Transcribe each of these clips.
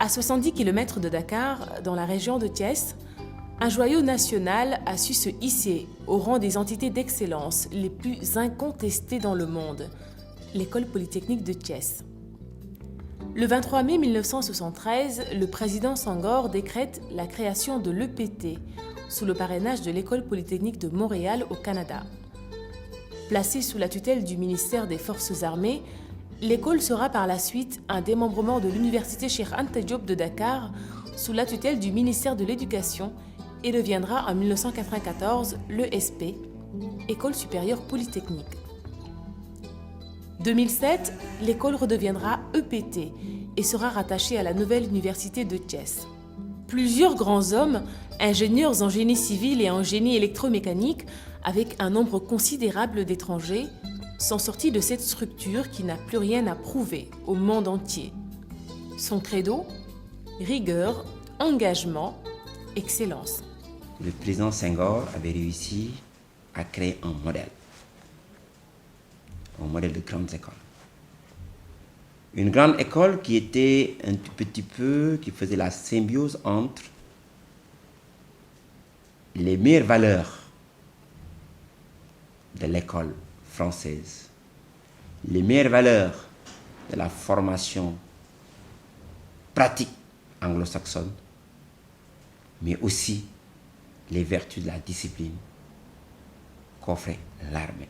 À 70 km de Dakar, dans la région de Thiès, un joyau national a su se hisser au rang des entités d'excellence les plus incontestées dans le monde, l'École polytechnique de Thiès. Le 23 mai 1973, le président Senghor décrète la création de l'EPT sous le parrainage de l'École polytechnique de Montréal au Canada. Placée sous la tutelle du ministère des Forces armées, l'école sera par la suite un démembrement de l'université Cheikh Anta Diop de Dakar sous la tutelle du ministère de l'Éducation et deviendra en 1994 l'ESP, École supérieure polytechnique. 2007, l'école redeviendra EPT et sera rattachée à la nouvelle université de Thiès. Plusieurs grands hommes, ingénieurs en génie civil et en génie électromécanique, avec un nombre considérable d'étrangers, sont sortis de cette structure qui n'a plus rien à prouver au monde entier. Son credo, rigueur, engagement, excellence. Le président Senghor avait réussi à créer un modèle de grandes écoles. Une grande école qui était un tout petit peu, qui faisait la symbiose entre les meilleures valeurs de l'école française, les meilleures valeurs de la formation pratique anglo-saxonne, mais aussi les vertus de la discipline qu'offrait l'armée.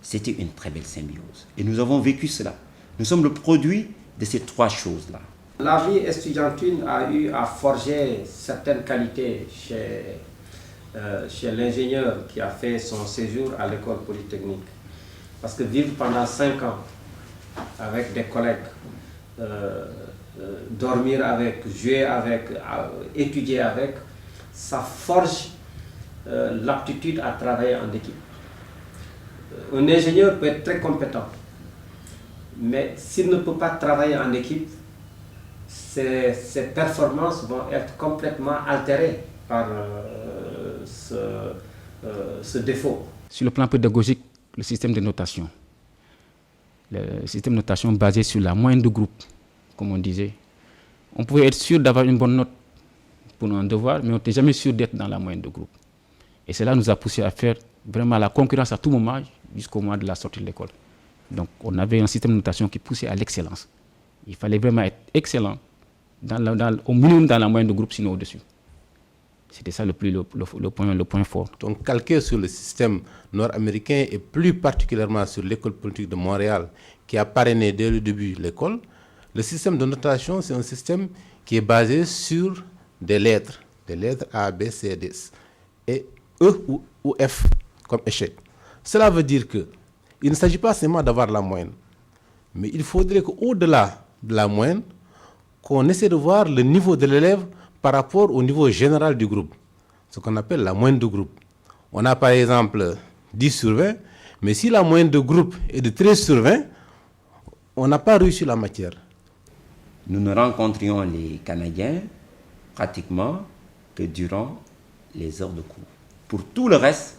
C'était une très belle symbiose. Et nous avons vécu cela. Nous sommes le produit de ces trois choses-là. La vie estudiantine a eu à forger certaines qualités chez l'ingénieur qui a fait son séjour à l'école polytechnique. Parce que vivre pendant 5 ans avec des collègues, dormir avec, jouer avec, étudier avec, ça forge l'aptitude à travailler en équipe. Un ingénieur peut être très compétent, mais s'il ne peut pas travailler en équipe, ses performances vont être complètement altérées par ce défaut. Sur le plan pédagogique, le système de notation. Le système de notation basé sur la moyenne de groupe, comme on disait. On pouvait être sûr d'avoir une bonne note pour un devoir, mais on n'était jamais sûr d'être dans la moyenne de groupe. Et cela nous a poussé à faire vraiment la concurrence à tout moment jusqu'au moment de la sortie de l'école. Donc on avait un système de notation qui poussait à l'excellence. Il fallait vraiment être excellent, au minimum dans la moyenne de groupe, sinon au-dessus. C'était ça le point fort. Donc calqué sur le système nord-américain et plus particulièrement sur l'école politique de Montréal qui a parrainé dès le début l'école, le système de notation, c'est un système qui est basé sur des lettres A, B, C, D et E ou F comme échec. Cela veut dire qu'il ne s'agit pas seulement d'avoir la moyenne, mais il faudrait qu'au-delà de la moyenne, qu'on essaie de voir le niveau de l'élève par rapport au niveau général du groupe, ce qu'on appelle la moyenne de groupe. On a par exemple 10 sur 20, mais si la moyenne de groupe est de 13 sur 20, on n'a pas réussi la matière. Nous ne rencontrions les Canadiens pratiquement que durant les heures de cours. Pour tout le reste,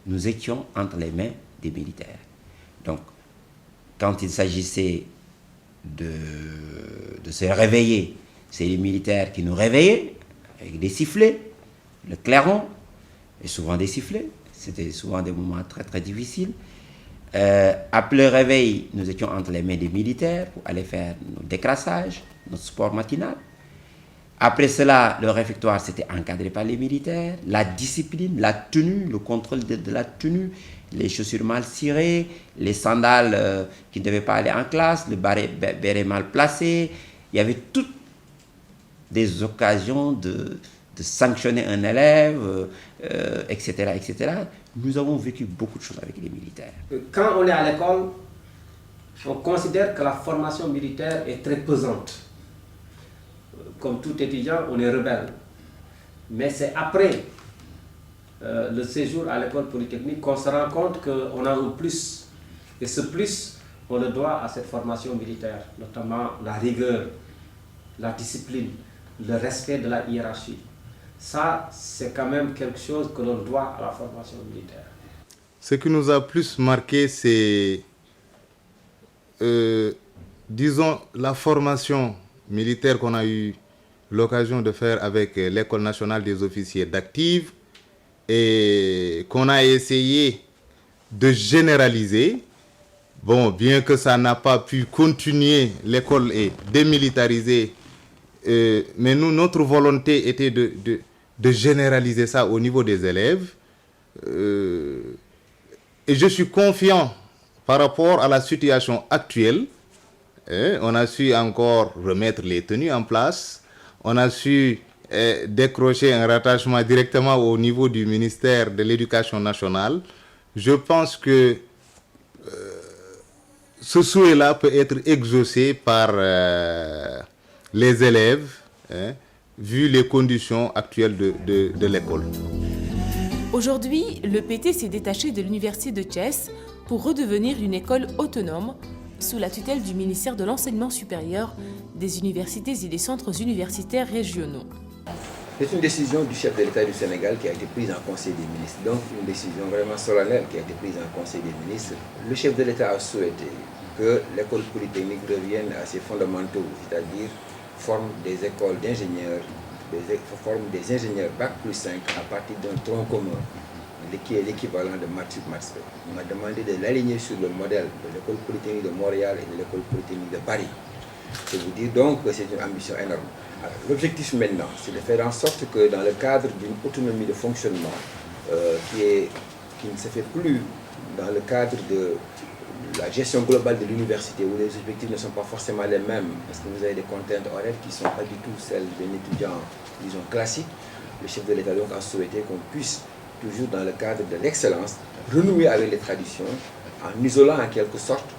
nous étions entre les mains des militaires. Donc, quand il s'agissait de se réveiller, c'est les militaires qui nous réveillaient avec des sifflets, le clairon, et souvent des sifflets. C'était souvent des moments très très difficiles. Après le réveil, nous étions entre les mains des militaires pour aller faire nos décrassages, notre sport matinal. Après cela, le réfectoire c'était encadré par les militaires, la discipline, la tenue, le contrôle de la tenue, les chaussures mal cirées, les sandales qui ne devaient pas aller en classe, le béret mal placé. Il y avait toutes des occasions de sanctionner un élève, etc., etc. Nous avons vécu beaucoup de choses avec les militaires. Quand on est à l'école, on considère que la formation militaire est très pesante. Comme tout étudiant, on est rebelle. Mais c'est après le séjour à l'école polytechnique qu'on se rend compte qu'on a un plus. Et ce plus, on le doit à cette formation militaire, notamment la rigueur, la discipline, le respect de la hiérarchie. Ça, c'est quand même quelque chose que l'on doit à la formation militaire. Ce qui nous a plus marqué, c'est, disons, la formation militaire qu'on a eue l'occasion de faire avec l'École nationale des officiers d'active et qu'on a essayé de généraliser. Bon, bien que ça n'a pas pu continuer, l'école est démilitarisée, mais nous, notre volonté était de généraliser ça au niveau des élèves. Et je suis confiant par rapport à la situation actuelle. On a su encore remettre les tenues en place. On a su décrocher un rattachement directement au niveau du ministère de l'Éducation nationale. Je pense que ce souhait-là peut être exaucé par les élèves, vu les conditions actuelles de l'école. Aujourd'hui, le PT s'est détaché de l'université de Thiès pour redevenir une école autonome sous la tutelle du ministère de l'Enseignement supérieur, des universités et des centres universitaires régionaux. C'est une décision du chef de l'État du Sénégal qui a été prise en Conseil des ministres, donc une décision vraiment solennelle qui a été prise en Conseil des ministres. Le chef de l'État a souhaité que l'école polytechnique revienne à ses fondamentaux, c'est-à-dire forme des écoles d'ingénieurs, forme des ingénieurs Bac plus 5 à partir d'un tronc commun, qui est l'équivalent de Maths Sup Maths Spé. On a demandé de l'aligner sur le modèle de l'école polytechnique de Montréal et de l'école polytechnique de Paris. Je vous dis donc que c'est une ambition énorme. L'objectif maintenant, c'est de faire en sorte que dans le cadre d'une autonomie de fonctionnement qui ne se fait plus dans le cadre de la gestion globale de l'université, où les objectifs ne sont pas forcément les mêmes, parce que vous avez des contraintes horaires qui ne sont pas du tout celles d'un étudiant, disons, classique. Le chef de l'État donc a souhaité qu'on puisse, toujours dans le cadre de l'excellence, renouer avec les traditions, en isolant en quelque sorte,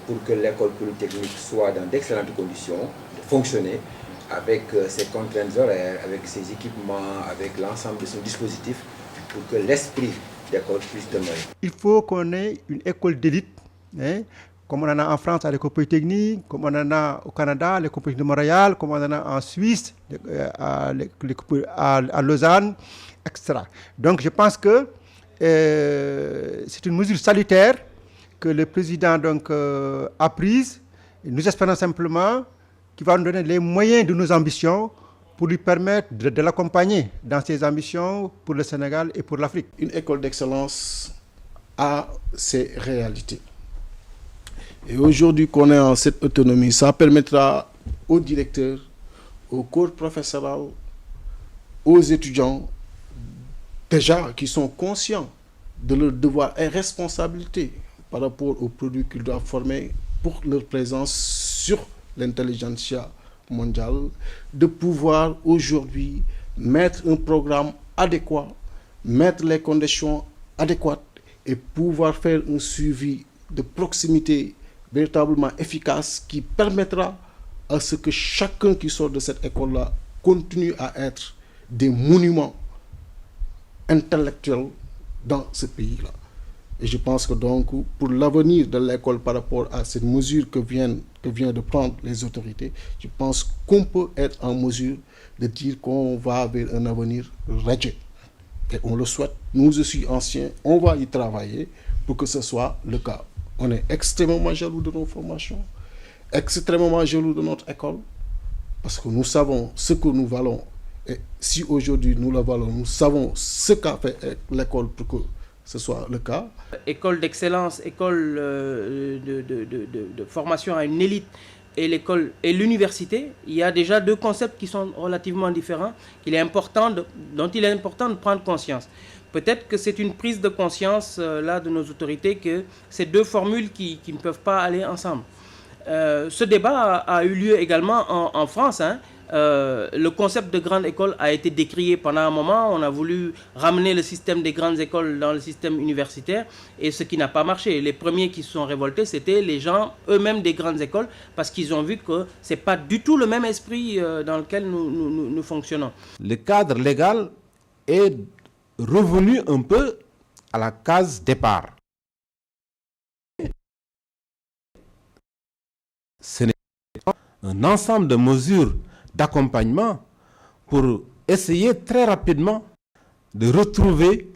pour que l'école polytechnique soit dans d'excellentes conditions de fonctionner, avec ses contraintes horaires, avec ses équipements, avec l'ensemble de son dispositif, pour que l'esprit d'école puisse demeurer. Il faut qu'on ait une école d'élite, comme on en a en France à l'école polytechnique, comme on en a au Canada à l'école polytechnique de Montréal, comme on en a en Suisse à Lausanne, etc. Donc je pense que c'est une mesure salutaire que le président donc, a prise. Et nous espérons simplement qu'il va nous donner les moyens de nos ambitions pour lui permettre de l'accompagner dans ses ambitions pour le Sénégal et pour l'Afrique. Une école d'excellence a ses réalités. Et aujourd'hui qu'on est en cette autonomie, ça permettra aux directeurs, au corps professoral, aux étudiants, déjà qui sont conscients de leurs devoirs et responsabilités par rapport aux produits qu'ils doivent former pour leur présence sur l'intelligentsia mondiale, de pouvoir aujourd'hui mettre un programme adéquat, mettre les conditions adéquates et pouvoir faire un suivi de proximité véritablement efficace qui permettra à ce que chacun qui sort de cette école-là continue à être des monuments intellectuels dans ce pays-là. Et je pense que donc, pour l'avenir de l'école par rapport à cette mesure que viennent de prendre les autorités, je pense qu'on peut être en mesure de dire qu'on va vers un avenir radieux. Et on le souhaite. Nous aussi anciens, on va y travailler pour que ce soit le cas. On est extrêmement jaloux de nos formations, extrêmement jaloux de notre école, parce que nous savons ce que nous valons. Et si aujourd'hui nous la valons, nous savons ce qu'a fait l'école pour que ce soit le cas. École d'excellence, école de formation à une élite et l'école et l'université, il y a déjà deux concepts qui sont relativement différents, dont il est important de prendre conscience. Peut-être que c'est une prise de conscience là de nos autorités que ces deux formules qui ne peuvent pas aller ensemble. Ce débat a eu lieu également en France. Le concept de grande école a été décrié pendant un moment. On a voulu ramener le système des grandes écoles dans le système universitaire, et ce qui n'a pas marché. Les premiers qui se sont révoltés, c'était les gens eux-mêmes des grandes écoles, parce qu'ils ont vu que ce n'est pas du tout le même esprit dans lequel nous fonctionnons. Le cadre légal est revenu un peu à la case départ. Ce n'est pas un ensemble de mesures d'accompagnement pour essayer très rapidement de retrouver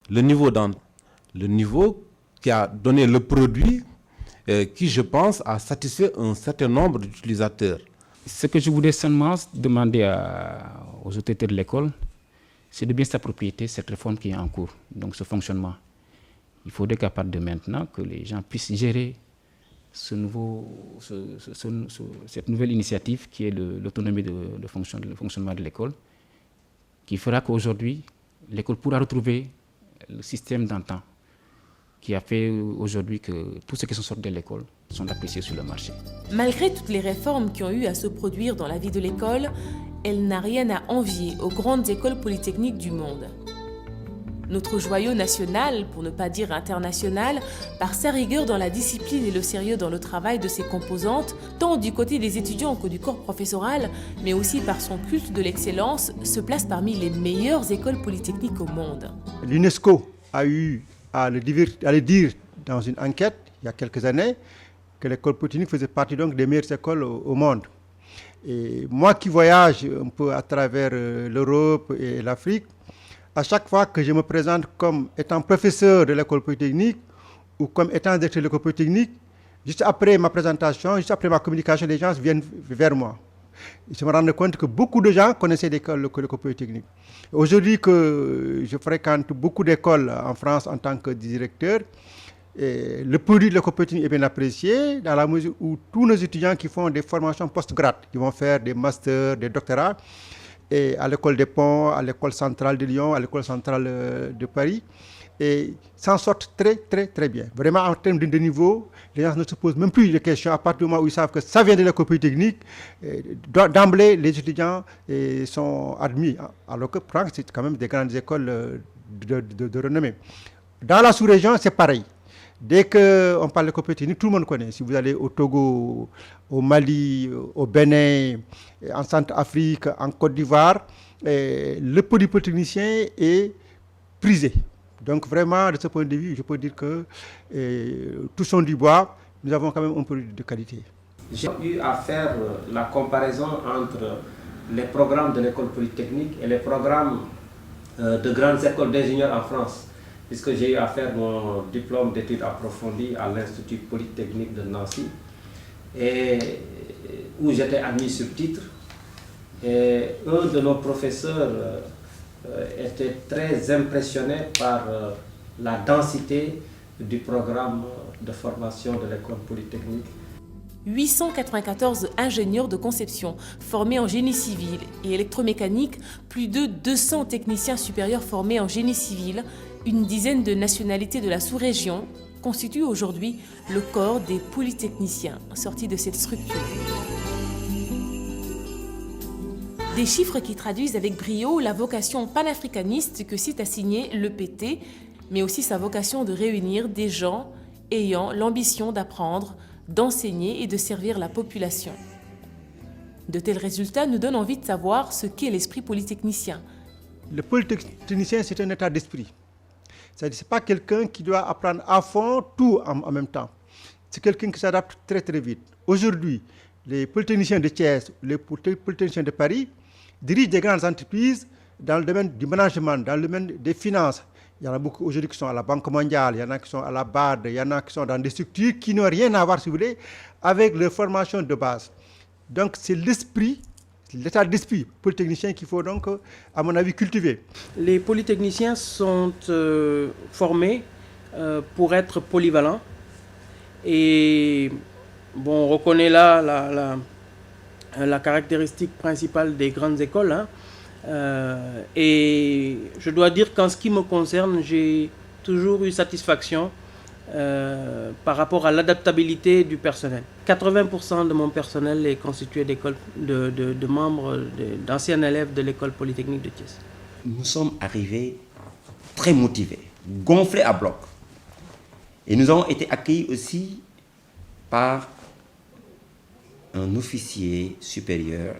le niveau qui a donné le produit qui, je pense, a satisfait un certain nombre d'utilisateurs. Ce que je voulais seulement demander aux autorités de l'école, c'est de bien s'approprier cette réforme qui est en cours, donc ce fonctionnement. Il faudrait qu'à partir de maintenant, que les gens puissent gérer cette nouvelle initiative qui est l'autonomie de fonctionnement de l'école, qui fera qu'aujourd'hui, l'école pourra retrouver le système d'antan qui a fait aujourd'hui que tous ceux qui sont sortis de l'école sont appréciés sur le marché. Malgré toutes les réformes qui ont eu à se produire dans la vie de l'école, elle n'a rien à envier aux grandes écoles polytechniques du monde. Notre joyau national, pour ne pas dire international, par sa rigueur dans la discipline et le sérieux dans le travail de ses composantes, tant du côté des étudiants que du corps professoral, mais aussi par son culte de l'excellence, se place parmi les meilleures écoles polytechniques au monde. L'UNESCO a eu à le dire dans une enquête, il y a quelques années, que l'école polytechnique faisait partie donc des meilleures écoles au monde. Et moi qui voyage un peu à travers l'Europe et l'Afrique, à chaque fois que je me présente comme étant professeur de l'école polytechnique ou comme étant directeur de l'école polytechnique, juste après ma présentation, juste après ma communication, les gens viennent vers moi. Je me rends compte que beaucoup de gens connaissaient l'école polytechnique. Aujourd'hui que je fréquente beaucoup d'écoles en France en tant que directeur, et le produit de l'école polytechnique est bien apprécié dans la mesure où tous nos étudiants qui font des formations post-grad, qui vont faire des masters, des doctorats, et à l'école des Ponts, à l'école centrale de Lyon, à l'école centrale de Paris, et s'en sortent très bien. Vraiment, en termes de niveau, les gens ne se posent même plus de questions à partir du moment où ils savent que ça vient de l'école polytechnique. D'emblée, les étudiants sont admis, alors que c'est quand même des grandes écoles de renommée. Dans la sous-région, c'est pareil. Dès qu'on parle de l'école polytechnique, tout le monde connaît. Si vous allez au Togo, au Mali, au Bénin, en Centrafrique, en Côte d'Ivoire, le polytechnicien est prisé. Donc vraiment, de ce point de vue, je peux dire que touchons du bois, nous avons quand même un produit de qualité. J'ai eu à faire la comparaison entre les programmes de l'école polytechnique et les programmes de grandes écoles d'ingénieurs en France, puisque j'ai eu à faire mon diplôme d'études approfondies à l'Institut Polytechnique de Nancy, et où j'étais admis sur titre. Et un de nos professeurs était très impressionné par la densité du programme de formation de l'école polytechnique. 894 ingénieurs de conception formés en génie civil et électromécanique, plus de 200 techniciens supérieurs formés en génie civil, une dizaine de nationalités de la sous-région constituent aujourd'hui le corps des polytechniciens sortis de cette structure. Des chiffres qui traduisent avec brio la vocation panafricaniste que cite à signer l'EPT, mais aussi sa vocation de réunir des gens ayant l'ambition d'apprendre, d'enseigner et de servir la population. De tels résultats nous donnent envie de savoir ce qu'est l'esprit polytechnicien. Le polytechnicien, c'est un état d'esprit. Ce n'est pas quelqu'un qui doit apprendre à fond tout en même temps. C'est quelqu'un qui s'adapte très vite. Aujourd'hui, les polytechniciens de Thiès, les polytechniciens de Paris dirigent des grandes entreprises dans le domaine du management, dans le domaine des finances. Il y en a beaucoup aujourd'hui qui sont à la Banque mondiale, il y en a qui sont à la BAD, il y en a qui sont dans des structures qui n'ont rien à voir, si vous voulez, avec leur formation de base. Donc c'est l'esprit, l'état d'esprit polytechnicien qu'il faut donc, à mon avis, cultiver. Les polytechniciens sont formés pour être polyvalents. Et bon, on reconnaît là la caractéristique principale des grandes écoles. Hein. Et je dois dire qu'en ce qui me concerne, j'ai toujours eu satisfaction par rapport à l'adaptabilité du personnel. 80% de mon personnel est constitué de membres, d'anciens élèves de l'école polytechnique de Thiès. Nous sommes arrivés très motivés, gonflés à bloc. Et nous avons été accueillis aussi par un officier supérieur,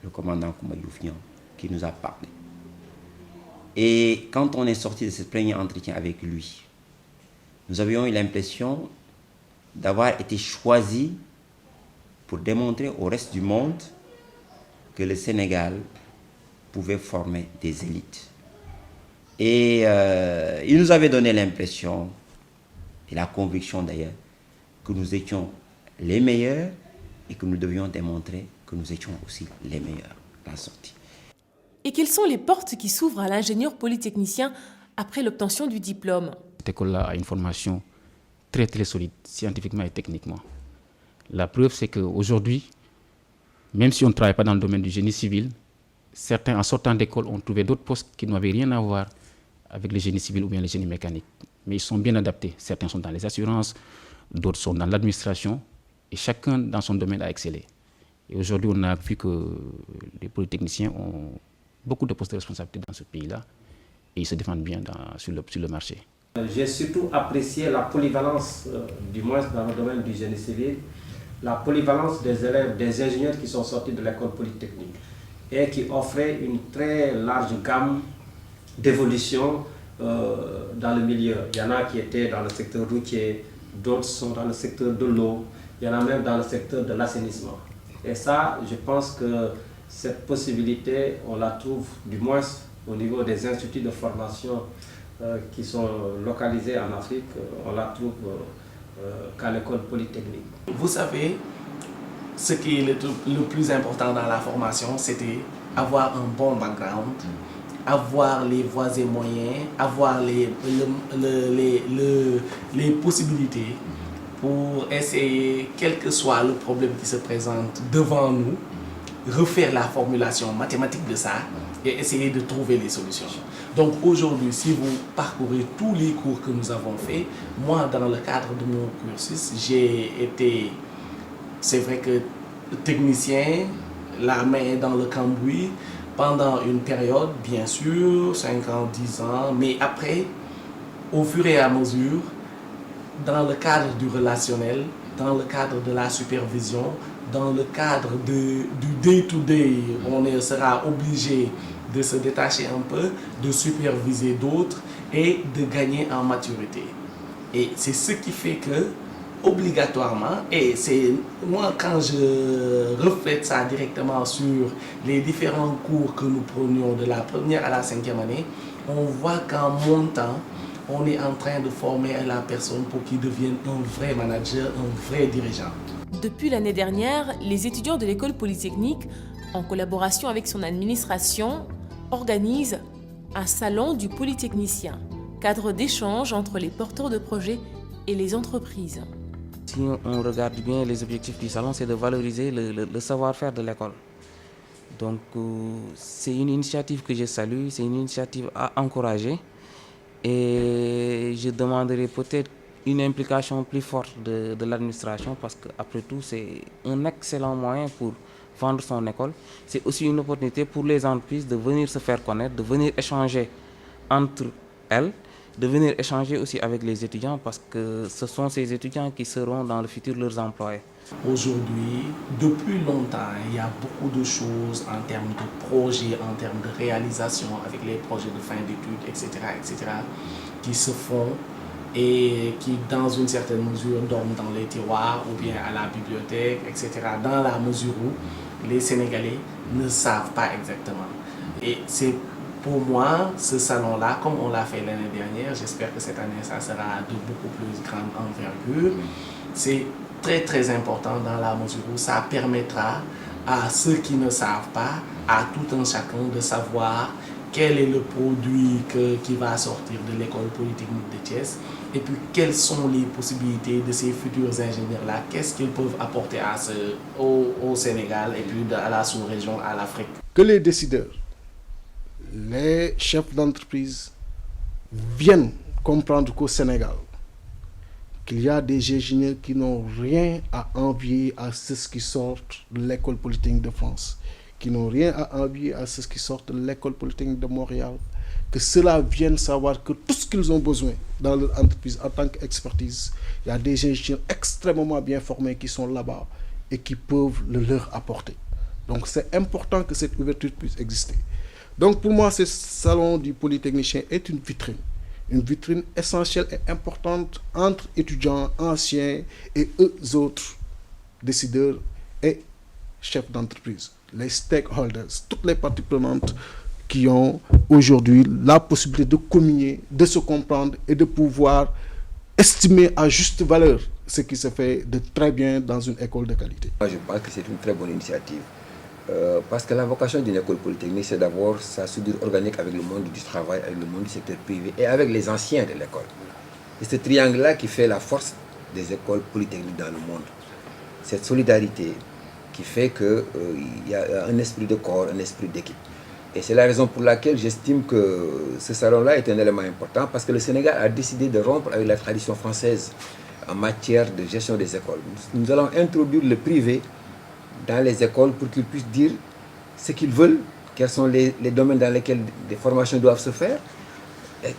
le commandant Koumayoufnian, qui nous a parlé. Et quand on est sorti de ce premier entretien avec lui, nous avions eu l'impression d'avoir été choisis pour démontrer au reste du monde que le Sénégal pouvait former des élites. Et il nous avait donné l'impression, et la conviction d'ailleurs, que nous étions les meilleurs et que nous devions démontrer que nous étions aussi les meilleurs à la sortie. Et quelles sont les portes qui s'ouvrent à l'ingénieur polytechnicien après l'obtention du diplôme? Cette école-là a une formation très très solide, scientifiquement et techniquement. La preuve, c'est qu'aujourd'hui, même si on ne travaille pas dans le domaine du génie civil, certains, en sortant d'école, ont trouvé d'autres postes qui n'avaient rien à voir avec le génie civil ou bien le génie mécanique. Mais ils sont bien adaptés. Certains sont dans les assurances, d'autres sont dans l'administration, et chacun dans son domaine a excellé. Et aujourd'hui, on a vu que les polytechniciens ont beaucoup de postes de responsabilité dans ce pays-là, et ils se défendent bien sur le marché. J'ai surtout apprécié la polyvalence, du moins dans le domaine du génie civil, la polyvalence des élèves, des ingénieurs qui sont sortis de l'école polytechnique et qui offraient une très large gamme d'évolution dans le milieu. Il y en a qui étaient dans le secteur routier, d'autres sont dans le secteur de l'eau, il y en a même dans le secteur de l'assainissement. Et ça, je pense que cette possibilité, on la trouve du moins au niveau des instituts de formation qui sont localisés en Afrique, on la trouve qu'à l'école polytechnique. Vous savez, ce qui est le plus important dans la formation, c'était avoir un bon background, avoir les voies et moyens, avoir les possibilités pour essayer, quel que soit le problème qui se présente devant nous, refaire la formulation mathématique de ça et essayer de trouver les solutions. Donc aujourd'hui, si vous parcourez tous les cours que nous avons faits, moi dans le cadre de mon cursus, j'ai été, c'est vrai que technicien, la main dans le cambouis, pendant une période, bien sûr, 5 ans, 10 ans, mais après, au fur et à mesure, dans le cadre du relationnel, dans le cadre de la supervision, dans le cadre du day-to-day, on sera obligé de se détacher un peu, de superviser d'autres et de gagner en maturité. Et c'est ce qui fait que, obligatoirement, et c'est moi quand je reflète ça directement sur les différents cours que nous prenions de la première à la 5e année, on voit qu'en montant, on est en train de former la personne pour qu'il devienne un vrai manager, un vrai dirigeant. Depuis l'année dernière, les étudiants de l'école polytechnique, en collaboration avec son administration, organisent un salon du polytechnicien, cadre d'échange entre les porteurs de projets et les entreprises. Si on regarde bien les objectifs du salon, c'est de valoriser le savoir-faire de l'école. Donc c'est une initiative que je salue, c'est une initiative à encourager et je demanderai peut-être une implication plus forte de l'administration parce qu'après tout c'est un excellent moyen pour vendre son école. C'est aussi une opportunité pour les entreprises de venir se faire connaître, de venir échanger entre elles, de venir échanger aussi avec les étudiants parce que ce sont ces étudiants qui seront dans le futur leurs employés. Aujourd'hui, depuis longtemps, il y a beaucoup de choses en termes de projets, en termes de réalisation avec les projets de fin d'études, etc., qui se font et qui, dans une certaine mesure, dorment dans les tiroirs ou bien à la bibliothèque, etc., dans la mesure où les Sénégalais ne savent pas exactement. Et c'est pour moi, ce salon-là, comme on l'a fait l'année dernière, j'espère que cette année, ça sera de beaucoup plus grande envergure. C'est très très important dans la mesure où ça permettra à ceux qui ne savent pas, à tout un chacun de savoir quel est le produit qui va sortir de l'école polytechnique de Thiès et puis quelles sont les possibilités de ces futurs ingénieurs-là, qu'est-ce qu'ils peuvent apporter au Sénégal et puis à la sous-région, à l'Afrique. Que les décideurs, les chefs d'entreprise viennent comprendre qu'au Sénégal, qu'il y a des ingénieurs qui n'ont rien à envier à ceux qui sortent de l'école polytechnique de France, qui n'ont rien à envier à ceux qui sortent de l'école polytechnique de Montréal, que ceux-là viennent savoir que tout ce qu'ils ont besoin dans leur entreprise en tant qu'expertise, il y a des ingénieurs extrêmement bien formés qui sont là-bas et qui peuvent le leur apporter. Donc c'est important que cette ouverture puisse exister. Donc pour moi, ce salon du polytechnicien est une vitrine essentielle et importante entre étudiants anciens et eux autres décideurs et chefs d'entreprise, les stakeholders, toutes les parties prenantes qui ont aujourd'hui la possibilité de communier, de se comprendre et de pouvoir estimer à juste valeur ce qui se fait de très bien dans une école de qualité. Moi, je pense que c'est une très bonne initiative. Parce que la vocation d'une école polytechnique, c'est d'abord sa soudure organique avec le monde du travail, avec le monde du secteur privé et avec les anciens de l'école. C'est ce triangle-là qui fait la force des écoles polytechniques dans le monde. Cette solidarité qui fait qu'il y a un esprit de corps, un esprit d'équipe. Et c'est la raison pour laquelle j'estime que ce salon-là est un élément important, parce que le Sénégal a décidé de rompre avec la tradition française en matière de gestion des écoles. Nous allons introduire le privé dans les écoles pour qu'ils puissent dire ce qu'ils veulent, quels sont les domaines dans lesquels des formations doivent se faire.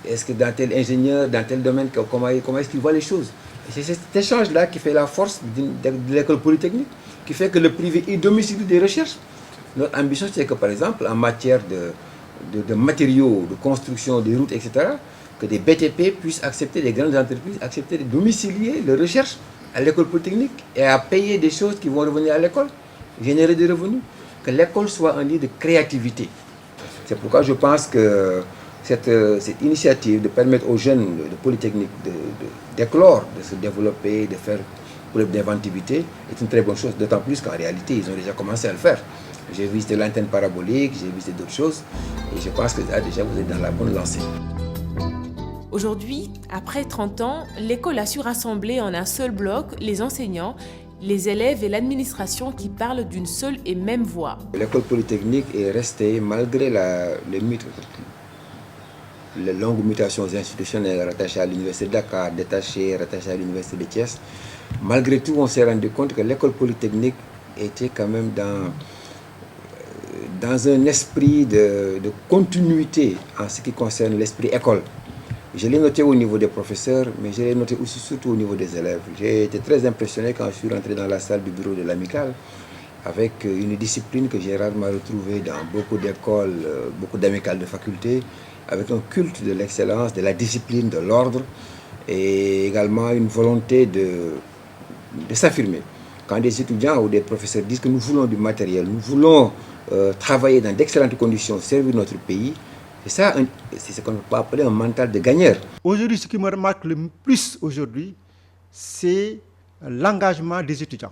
Est-ce que dans tel ingénieur, dans tel domaine, comment est-ce qu'ils voient les choses? Et c'est cet échange-là qui fait la force de l'école polytechnique, qui fait que le privé est domicile des recherches. Notre ambition, c'est que, par exemple, en matière de matériaux, de construction des routes, etc., que des BTP puissent accepter, des grandes entreprises, accepter de domicilier les recherches à l'école polytechnique et à payer des choses qui vont revenir à l'école, générer des revenus. Que l'école soit un lieu de créativité. C'est pourquoi je pense que cette initiative de permettre aux jeunes de Polytechnique d'éclore, de se développer, de faire preuve d'inventivité est une très bonne chose, d'autant plus qu'en réalité, ils ont déjà commencé à le faire. J'ai visité l'antenne parabolique, j'ai visité d'autres choses, et je pense que déjà vous êtes dans la bonne lancée. Aujourd'hui, après 30 ans, l'école a su rassembler en un seul bloc les enseignants, les élèves et l'administration qui parlent d'une seule et même voix. L'école polytechnique est restée, malgré les longues mutations institutionnelles rattachées à l'université de Dakar, rattachées à l'université de Thiès, malgré tout, on s'est rendu compte que l'école polytechnique était quand même dans un esprit de continuité en ce qui concerne l'esprit école. Je l'ai noté au niveau des professeurs, mais je l'ai noté aussi surtout au niveau des élèves. J'ai été très impressionné quand je suis rentré dans la salle du bureau de l'amicale avec une discipline que j'ai rarement retrouvée dans beaucoup d'écoles, beaucoup d'amicales de faculté, avec un culte de l'excellence, de la discipline, de l'ordre, et également une volonté de s'affirmer. Quand des étudiants ou des professeurs disent que nous voulons du matériel, nous voulons travailler dans d'excellentes conditions, servir notre pays, c'est ce qu'on peut appeler un mental de gagneur. Aujourd'hui, ce qui me remarque le plus aujourd'hui, c'est l'engagement des étudiants.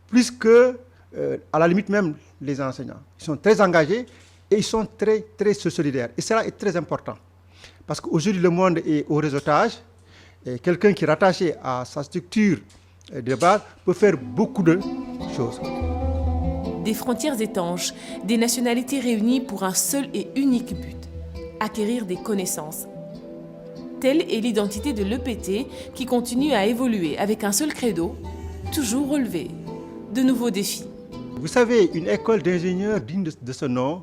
Plus que, à la limite même, les enseignants. Ils sont très engagés et ils sont très, très solidaires. Et cela est très important. Parce qu'aujourd'hui, le monde est au réseautage. Et quelqu'un qui est rattaché à sa structure de base peut faire beaucoup de choses. Des frontières étanches, des nationalités réunies pour un seul et unique but, acquérir des connaissances. Telle est l'identité de l'EPT qui continue à évoluer avec un seul credo, toujours relever de nouveaux défis. Vous savez, une école d'ingénieurs digne de ce nom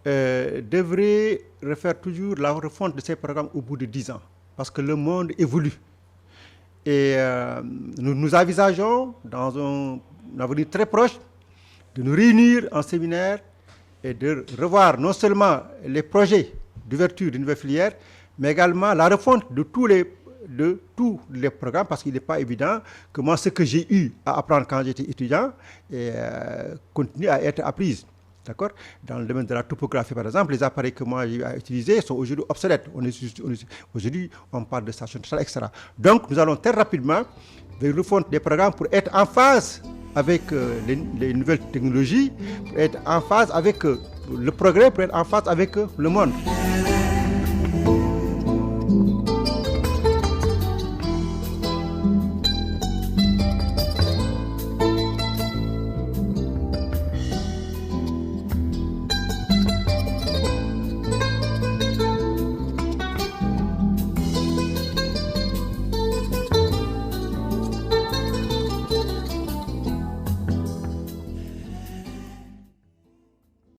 devrait refaire toujours la refonte de ses programmes au bout de 10 ans, parce que le monde évolue. Et nous envisageons, dans un avenir très proche, de nous réunir en séminaire et de revoir non seulement les projets d'ouverture d'une nouvelle filière, mais également la refonte de tous les programmes, parce qu'il n'est pas évident que moi, ce que j'ai eu à apprendre quand j'étais étudiant continue à être apprise. D'accord? Dans le domaine de la topographie, par exemple, les appareils que moi j'ai utilisés sont aujourd'hui obsolètes. Aujourd'hui, on parle de station, etc. Donc, nous allons très rapidement vers le fond des programmes pour être en phase avec les nouvelles technologies, pour être en phase avec le progrès, pour être en phase avec le monde.